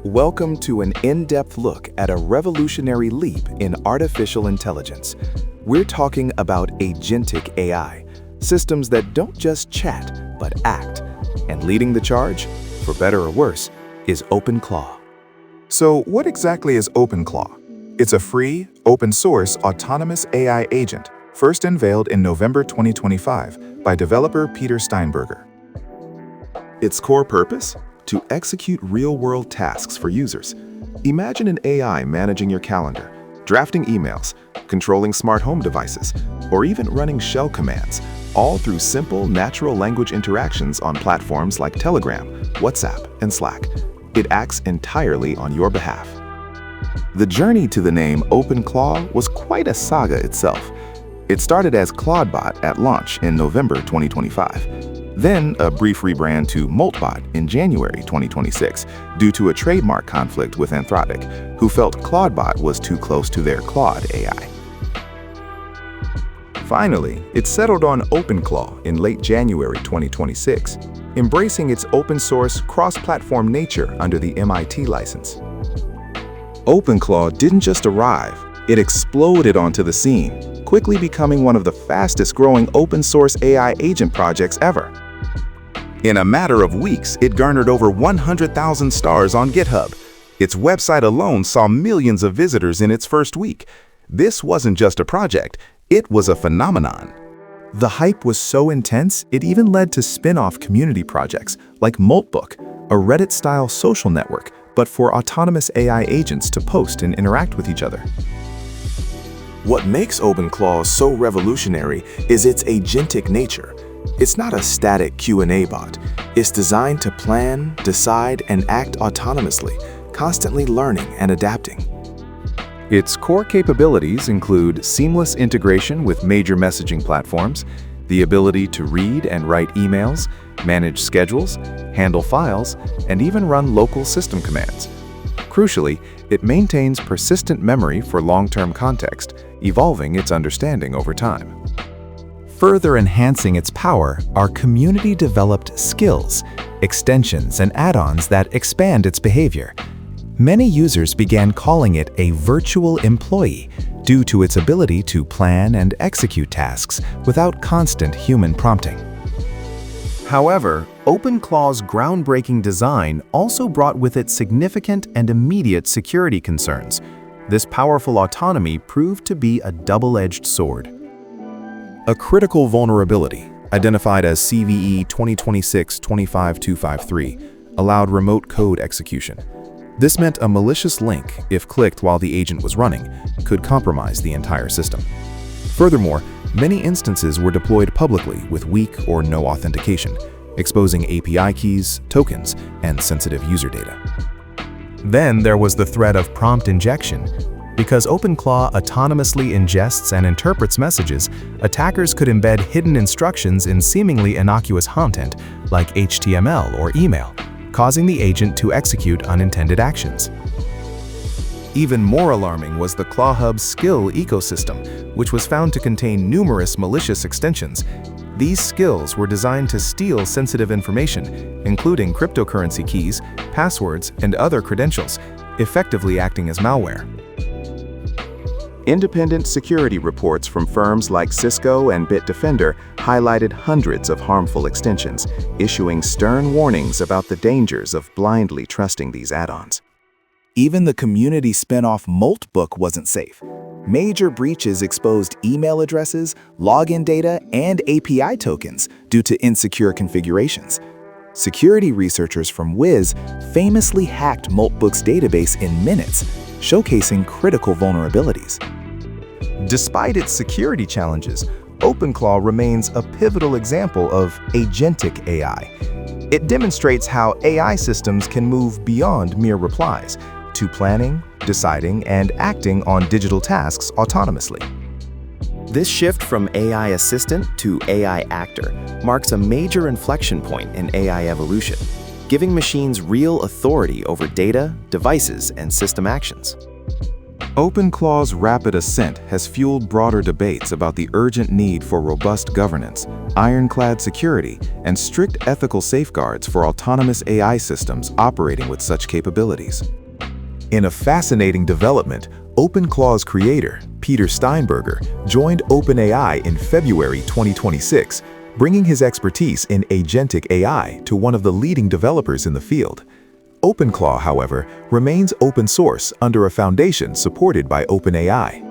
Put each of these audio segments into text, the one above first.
Welcome to an in-depth look at a revolutionary leap in artificial intelligence. We're talking about Agentic AI, systems that don't just chat, but act. And leading the charge, for better or worse, is OpenClaw. So what exactly is OpenClaw? It's a free, open-source, autonomous AI agent, first unveiled in November 2025 by developer Peter Steinberger. Its core purpose? To execute real-world tasks for users. Imagine an AI managing your calendar, drafting emails, controlling smart home devices, or even running shell commands, all through simple natural language interactions on platforms like Telegram, WhatsApp, and Slack. It acts entirely on your behalf. The journey to the name OpenClaw was quite a saga itself. It started as Clawdbot at launch in November 2025. Then a brief rebrand to Moltbot in January 2026 due to a trademark conflict with Anthropic, who felt Clawdbot was too close to their Claude AI. Finally, it settled on OpenClaw in late January 2026, embracing its open-source, cross-platform nature under the MIT license. OpenClaw didn't just arrive, it exploded onto the scene, quickly becoming one of the fastest-growing open-source AI agent projects ever. In a matter of weeks, it garnered over 100,000 stars on GitHub. Its website alone saw millions of visitors in its first week. This wasn't just a project, it was a phenomenon. The hype was so intense, it even led to spin-off community projects like Moltbook, a Reddit-style social network, but for autonomous AI agents to post and interact with each other. What makes OpenClaw so revolutionary is its agentic nature. It's not a static Q&A bot. It's designed to plan, decide, and act autonomously, constantly learning and adapting. Its core capabilities include seamless integration with major messaging platforms, the ability to read and write emails, manage schedules, handle files, and even run local system commands. Crucially, it maintains persistent memory for long-term context, evolving its understanding over time. Further enhancing its power are community-developed skills, extensions, and add-ons that expand its behavior. Many users began calling it a virtual employee due to its ability to plan and execute tasks without constant human prompting. However, OpenClaw's groundbreaking design also brought with it significant and immediate security concerns. This powerful autonomy proved to be a double-edged sword. A critical vulnerability, identified as CVE 2026-25253, allowed remote code execution. This meant a malicious link, if clicked while the agent was running, could compromise the entire system. Furthermore, many instances were deployed publicly with weak or no authentication, exposing API keys, tokens, and sensitive user data. Then there was the threat of prompt injection. Because OpenClaw autonomously ingests and interprets messages, attackers could embed hidden instructions in seemingly innocuous content, like HTML or email, causing the agent to execute unintended actions. Even more alarming was the ClawHub's skill ecosystem, which was found to contain numerous malicious extensions. These skills were designed to steal sensitive information, including cryptocurrency keys, passwords, and other credentials, effectively acting as malware. Independent security reports from firms like Cisco and Bitdefender highlighted hundreds of harmful extensions, issuing stern warnings about the dangers of blindly trusting these add-ons. Even the community spin-off Moltbook wasn't safe. Major breaches exposed email addresses, login data, and API tokens due to insecure configurations. Security researchers from Wiz famously hacked Moltbook's database in minutes, showcasing critical vulnerabilities. Despite its security challenges, OpenClaw remains a pivotal example of Agentic AI. It demonstrates how AI systems can move beyond mere replies to planning, deciding, and acting on digital tasks autonomously. This shift from AI assistant to AI actor marks a major inflection point in AI evolution, giving machines real authority over data, devices, and system actions. OpenClaw's rapid ascent has fueled broader debates about the urgent need for robust governance, ironclad security, and strict ethical safeguards for autonomous AI systems operating with such capabilities. In a fascinating development, OpenClaw's creator, Peter Steinberger, joined OpenAI in February 2026, bringing his expertise in Agentic AI to one of the leading developers in the field. OpenClaw, however, remains open source under a foundation supported by OpenAI.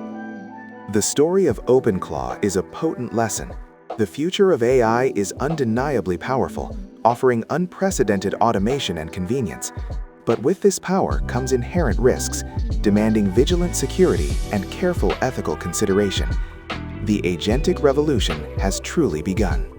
The story of OpenClaw is a potent lesson. The future of AI is undeniably powerful, offering unprecedented automation and convenience. But with this power comes inherent risks, demanding vigilant security and careful ethical consideration. The agentic revolution has truly begun.